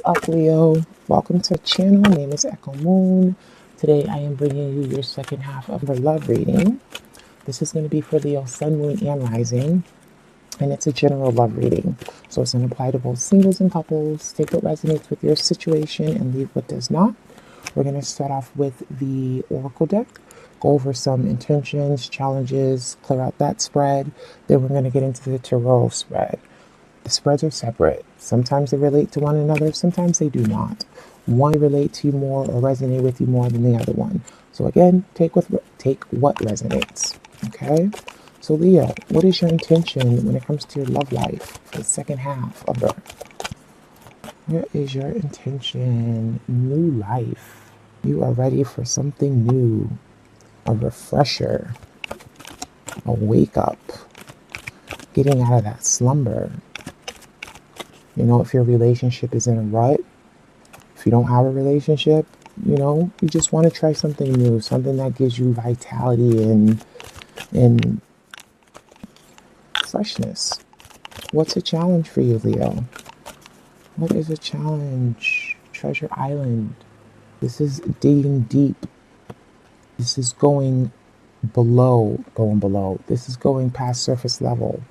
up, Leo? Welcome to the channel. My name is Echo Moon. Today I am bringing you your second half of your love reading. This is going to be for Leo, Sun, Moon, and Rising, and it's a general love reading. So it's going to apply to both singles and couples. Take what resonates with your situation and leave what does not. We're going to start off with the Oracle deck, go over some intentions, challenges, clear out that spread. Then we're going to get into the Tarot spread. The spreads are separate. Sometimes they relate to one another, sometimes they do not. One relate to you more or resonate with you more than the other one. So again, take what resonates. Okay? So Leo, what is your intention when it comes to your love life for the second half of Earth? What is your intention? New life. You are ready for something new. A refresher. A wake up. Getting out of that slumber. You know, if your relationship is in a rut, if you don't have a relationship, you know, you just want to try something new, something that gives you vitality and freshness. What's a challenge for you, Leo? What is a challenge? Treasure Island. This is digging deep. This is going below. This is going past surface level.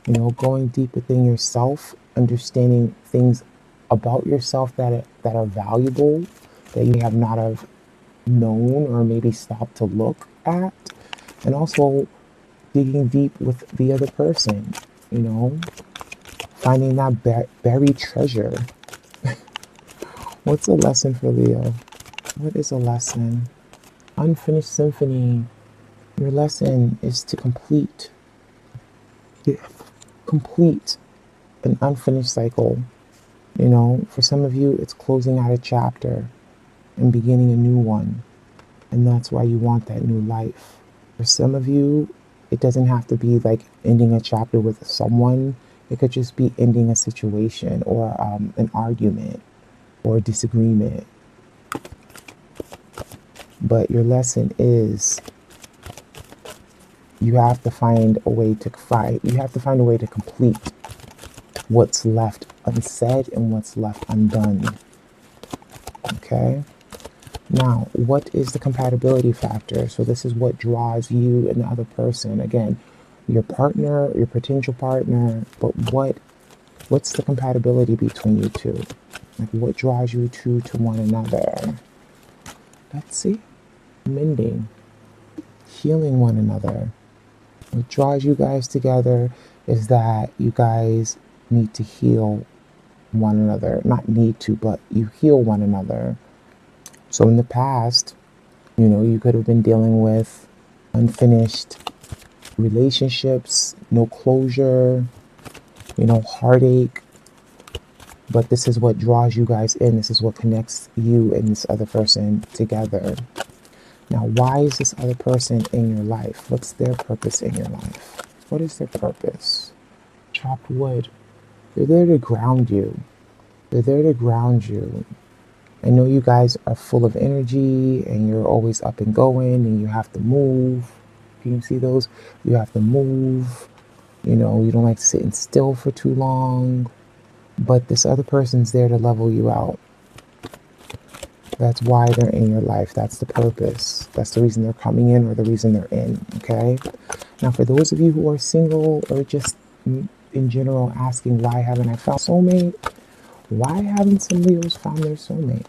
You know, going deep within yourself, understanding things about yourself that are valuable, that you have not have known or maybe stopped to look at, and also digging deep with the other person, you know, finding that buried treasure. What's a lesson for Leo? What is a lesson? Unfinished symphony. Your lesson is to complete an unfinished cycle. You know, for some of you, it's closing out a chapter and beginning a new one. And that's why you want that new life. For some of you, it doesn't have to be like ending a chapter with someone. It could just be ending a situation or an argument or a disagreement. But your lesson is you have to find a way to complete what's left unsaid and what's left undone. Okay? Now, what is the compatibility factor? So this is what draws you and the other person. Again, your partner, your potential partner, but what's the compatibility between you two? Like, what draws you two to one another? Let's see. Mending. Healing one another. What draws you guys together is that you guys need to heal one another. Not need to, but you heal one another. So in the past, you know, you could have been dealing with unfinished relationships, no closure, you know, heartache. But this is what draws you guys in. This is what connects you and this other person together. Now, why is this other person in your life? What's their purpose in your life? What is their purpose? Chopped wood. They're there to ground you. They're there to ground you. I know you guys are full of energy and you're always up and going and you have to move. Can you see those? You have to move. You know, you don't like sitting still for too long. But this other person's there to level you out. That's why they're in your life. That's the purpose. That's the reason they're coming in or the reason they're in, okay? Now, for those of you who are single or just in general asking, why haven't I found soulmate? Why haven't some Leos found their soulmate?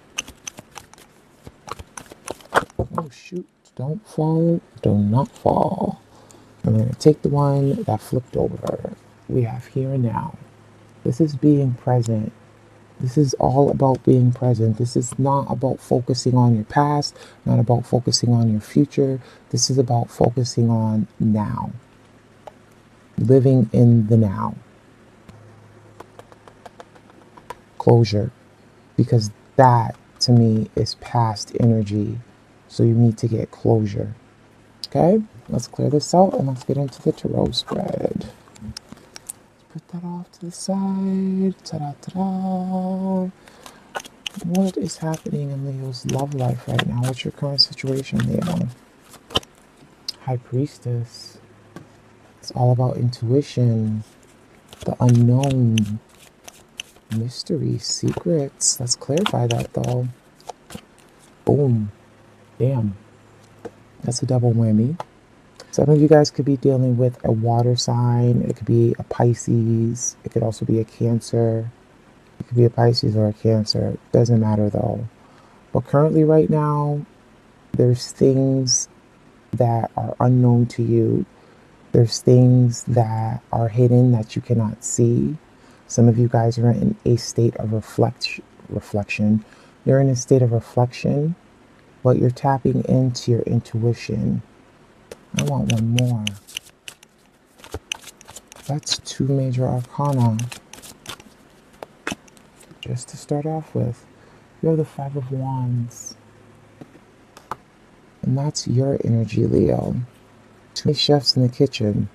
Oh, shoot. Don't fall. Do not fall. I'm going to take the one that flipped over. We have here and now. This is being present. This is all about being present. This is not about focusing on your past, not about focusing on your future. This is about focusing on now. Living in the now. Closure. Because that, to me, is past energy. So you need to get closure. Okay? Let's clear this out and let's get into the tarot spread. Put that off to the side. Ta-da-ta-da. What is happening in Leo's love life right now? What's your current situation, Leo? High Priestess. It's all about intuition, the unknown, Mystery, secrets. Let's clarify that though. Boom. Damn. That's a double whammy. Some of you guys could be dealing with a water sign. It could be a Pisces. It could also be a Cancer. It could be a Pisces or a Cancer. Doesn't matter though. But currently right now, there's things that are unknown to you. There's things that are hidden that you cannot see. Some of you guys are in a state of reflection. You're in a state of reflection, but you're tapping into your intuition. I want one more. That's 2 major arcana. Just to start off with, you have the 5 of Wands. And that's your energy, Leo. 2 chefs in the kitchen.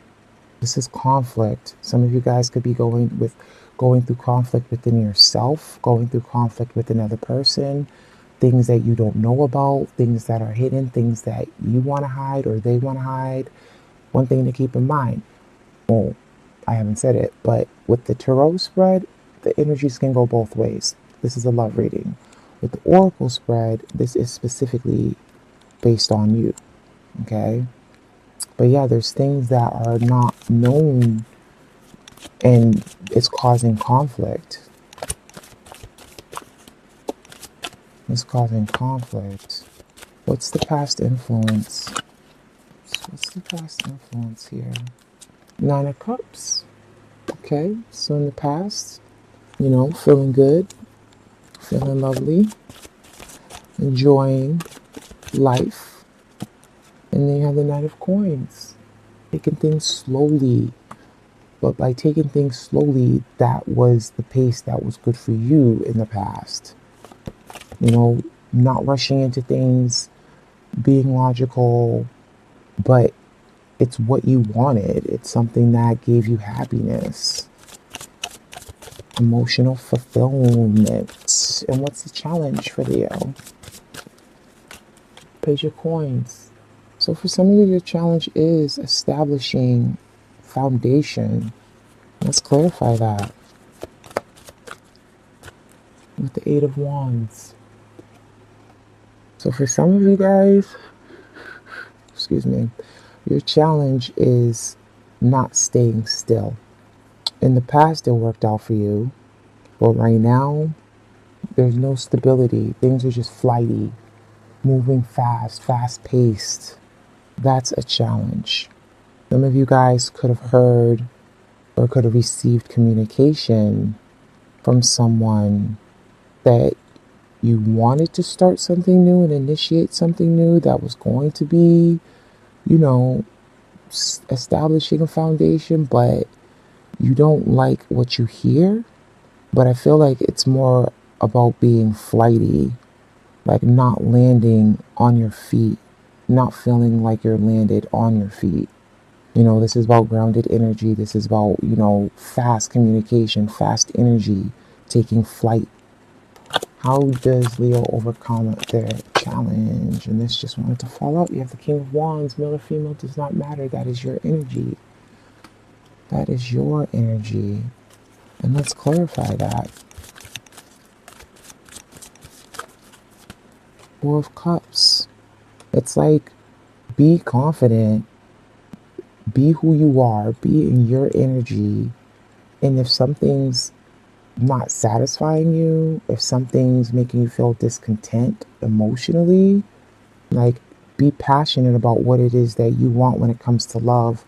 This is conflict. Some of you guys could be going through conflict within yourself, going through conflict with another person, things that you don't know about, things that are hidden, things that you want to hide or they want to hide. One thing to keep in mind, well, I haven't said it, but with the tarot spread, the energies can go both ways. This is a love reading. With the oracle spread, this is specifically based on you, okay? But yeah, there's things that are not known and it's causing conflict. It's causing conflict. What's the past influence? What's the past influence here? 9 of Cups. Okay, so in the past, you know, feeling good, feeling lovely, enjoying life. And then you have the Knight of Coins, taking things slowly. But by taking things slowly, that was the pace that was good for you in the past. You know, not rushing into things, being logical, but it's what you wanted. It's something that gave you happiness, emotional fulfillment. And what's the challenge for Leo? Page of Coins. So for some of you, your challenge is establishing foundation. Let's clarify that. With the 8 of Wands. So for some of you guys, excuse me, your challenge is not staying still. In the past, it worked out for you, but right now, there's no stability. Things are just flighty, moving fast, fast-paced. That's a challenge. Some of you guys could have heard or could have received communication from someone that you wanted to start something new and initiate something new that was going to be, you know, establishing a foundation, but you don't like what you hear. But I feel like it's more about being flighty, like not landing on your feet, not feeling like you're landed on your feet. You know, this is about grounded energy. This is about, you know, fast communication, fast energy, taking flight. How does Leo overcome their challenge? And this just wanted to fall out. You have the King of Wands. Male or female does not matter. That is your energy. That is your energy. And let's clarify that. 4 of Cups. It's like, be confident. Be who you are. Be in your energy. And if something's not satisfying you, if something's making you feel discontent emotionally, like, be passionate about what it is that you want when it comes to love.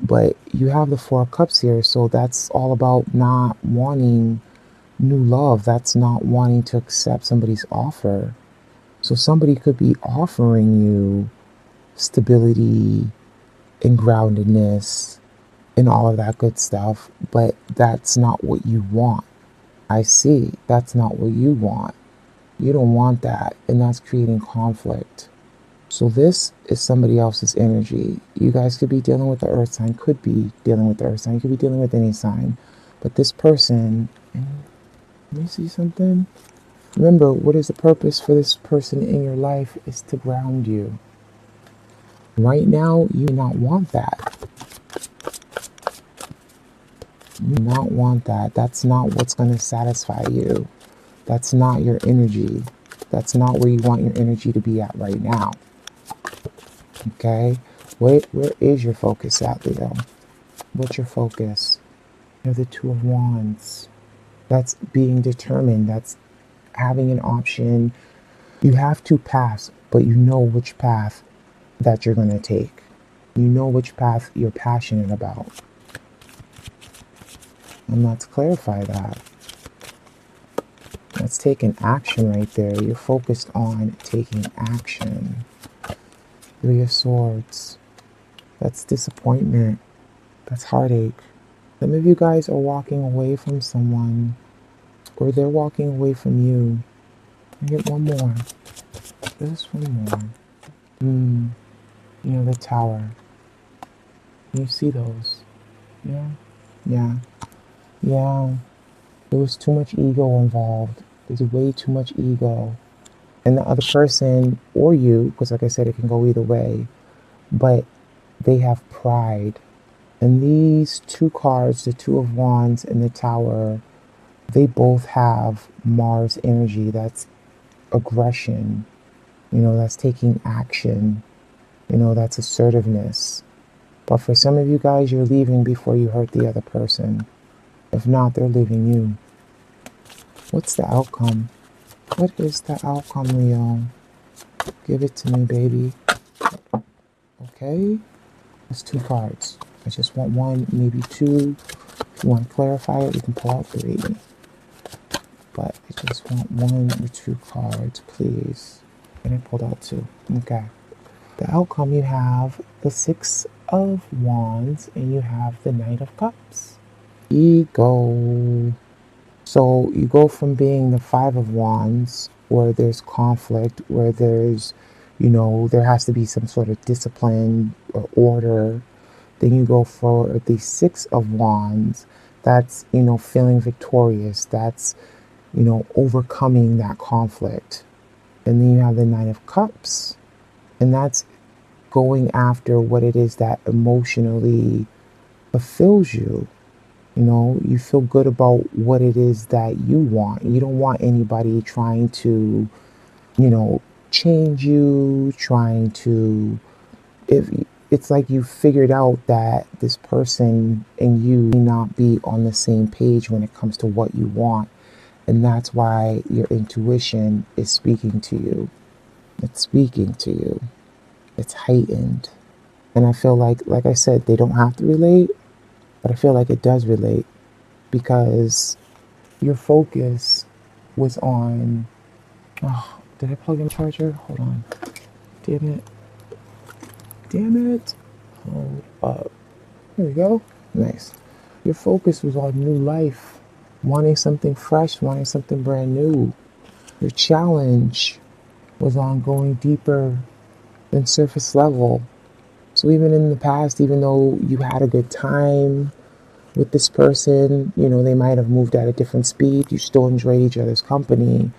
But you have the 4 of Cups here, so that's all about not wanting new love. That's not wanting to accept somebody's offer. So somebody could be offering you stability and groundedness and all of that good stuff, but that's not what you want. I see. That's not what you want. You don't want that, and that's creating conflict. So this is somebody else's energy. You guys could be dealing with the earth sign, could be dealing with the earth sign, you could be dealing with any sign. But this person, let me see something. Remember, what is the purpose for this person in your life is to ground you. Right now, you may not want that. You You do not want that. That's not what's going to satisfy you. That's not your energy. That's not where you want your energy to be at right now. Okay? Where is your focus at, Leo? What's your focus? You have the Two of Wands. That's being determined. That's having an option. You have two paths, but you know which path that you're going to take. You know which path you're passionate about. And let's clarify that. Let's take an action right there. You're focused on taking action. Three of Swords. That's disappointment. That's heartache. Some of you guys are walking away from someone, or they're walking away from you. I get one more. Just one more. You know, the Tower. You see those? Yeah? Yeah. Yeah. There was too much ego involved. There's way too much ego. And the other person, or you, because like I said, it can go either way, but they have pride. And these two cards, the Two of Wands and the Tower, they both have Mars energy. That's aggression. You know, that's taking action. You know, that's assertiveness. But for some of you guys, you're leaving before you hurt the other person. If not, they're leaving you. What's the outcome? What is the outcome, Leo? Give it to me, baby. Okay? That's two cards. I just want one, maybe two. If you want to clarify it, we can pull out three. But I just want one or two cards, please. And I pulled out two. Okay. The outcome, you have the Six of Wands and you have the Knight of Cups. Ego. So you go from being the Five of Wands, where there's conflict, where there's, you know, there has to be some sort of discipline or order. Then you go for the Six of Wands. That's, you know, feeling victorious. That's, you know, overcoming that conflict. And then you have the Nine of Cups. And that's going after what it is that emotionally fulfills you. You know, you feel good about what it is that you want. You don't want anybody trying to, you know, change you, trying to, if it's like you figured out that this person and you may not be on the same page when it comes to what you want. And that's why your intuition is speaking to you. It's speaking to you. It's heightened. And I feel like I said, they don't have to relate, but I feel like it does relate because your focus was on, oh, did I plug in the charger? Hold on. Damn it. Damn it. Hold up. There we go. Nice. Your focus was on new life, wanting something fresh, wanting something brand new. Your challenge was on going deeper than surface level. So even in the past, even though you had a good time with this person, you know, they might have moved at a different speed, you still enjoyed each other's company,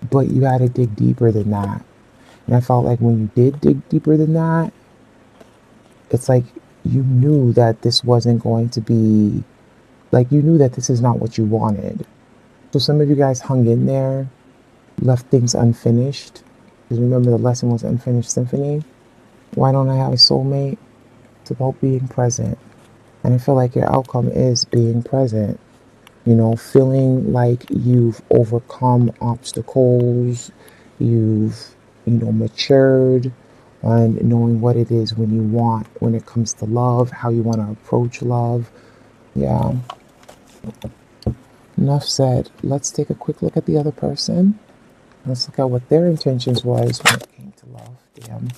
but you had to dig deeper than that. And I felt like when you did dig deeper than that, it's like you knew that this wasn't going to be, like you knew that this is not what you wanted. So some of you guys hung in there, left things unfinished. Because remember, the lesson was Unfinished Symphony. Why don't I have a soulmate? It's about being present. And I feel like your outcome is being present. You know, feeling like you've overcome obstacles, you've, you know, matured, and knowing what it is when you want, when it comes to love, how you want to approach love. Yeah. Enough said. Let's take a quick look at the other person. Let's look at what their intentions was when it came to love. Damn.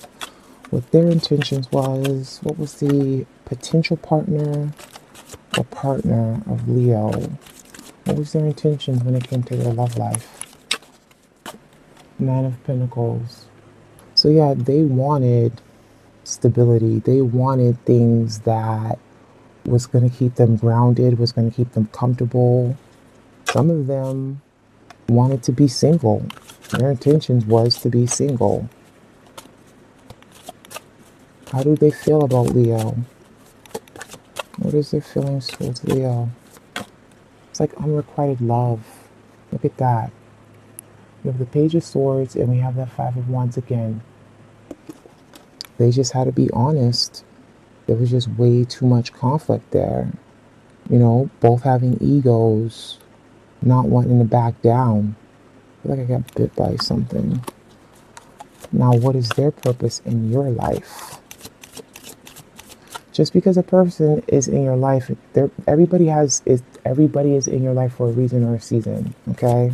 What their intentions was. What was the potential partner or partner of Leo? What was their intentions when it came to their love life? Nine of Pentacles. So yeah, they wanted stability. They wanted things that was going to keep them grounded, was going to keep them comfortable. Some of them wanted to be single. Their intentions was to be single. How do they feel about Leo? What is their feelings towards Leo? It's like unrequited love. Look at that. We have the Page of Swords and we have that Five of Wands again. They just had to be honest. There was just way too much conflict there. You know, both having egos, not wanting to back down. I feel like I got bit by something. Now, what is their purpose in your life? Just because a person is in your life, everybody is in your life for a reason or a season, okay?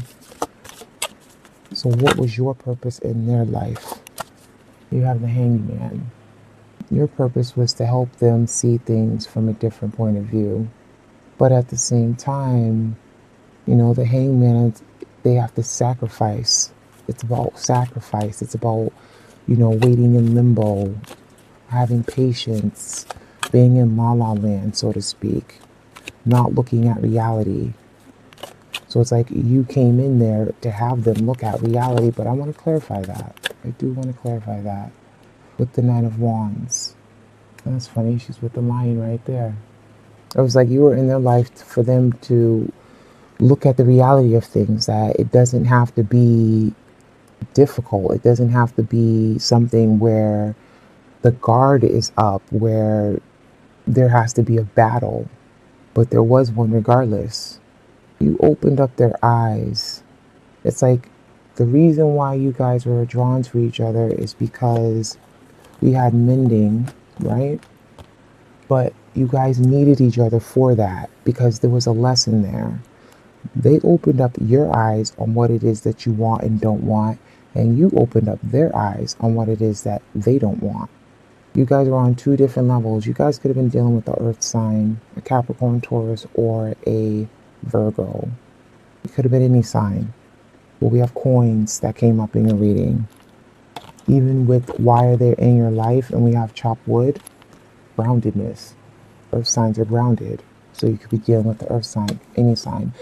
So what was your purpose in their life? You have the Hangman. Your purpose was to help them see things from a different point of view. But at the same time, you know, the Hangman, they have to sacrifice. It's about sacrifice. It's about, you know, waiting in limbo, having patience, being in la la land, so to speak, not looking at reality. So it's like you came in there to have them look at reality, but I want to clarify that. I do want to clarify that with the Nine of Wands. And that's funny, she's with the Lion right there. It was like you were in their life for them to look at the reality of things, that it doesn't have to be difficult. It doesn't have to be something where the guard is up, where there has to be a battle. But there was one regardless. You opened up their eyes. It's like the reason why you guys were drawn to each other is because we had mending, right? But you guys needed each other for that because there was a lesson there. They opened up your eyes on what it is that you want and don't want, and you opened up their eyes on what it is that they don't want. You guys are on two different levels. You guys could have been dealing with the Earth sign, a Capricorn, Taurus, or a Virgo. It could have been any sign. But we have coins that came up in your reading. Even with why are they in your life, and we have chopped wood, groundedness. Earth signs are grounded. So you could be dealing with the Earth sign, any sign.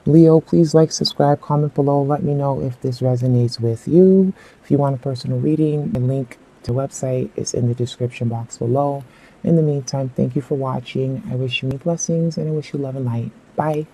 Leo, please like, subscribe, comment below. Let me know if this resonates with you. If you want a personal reading, the link to the website is in the description box below. In the meantime, thank you for watching. I wish you many blessings and I wish you love and light. Bye.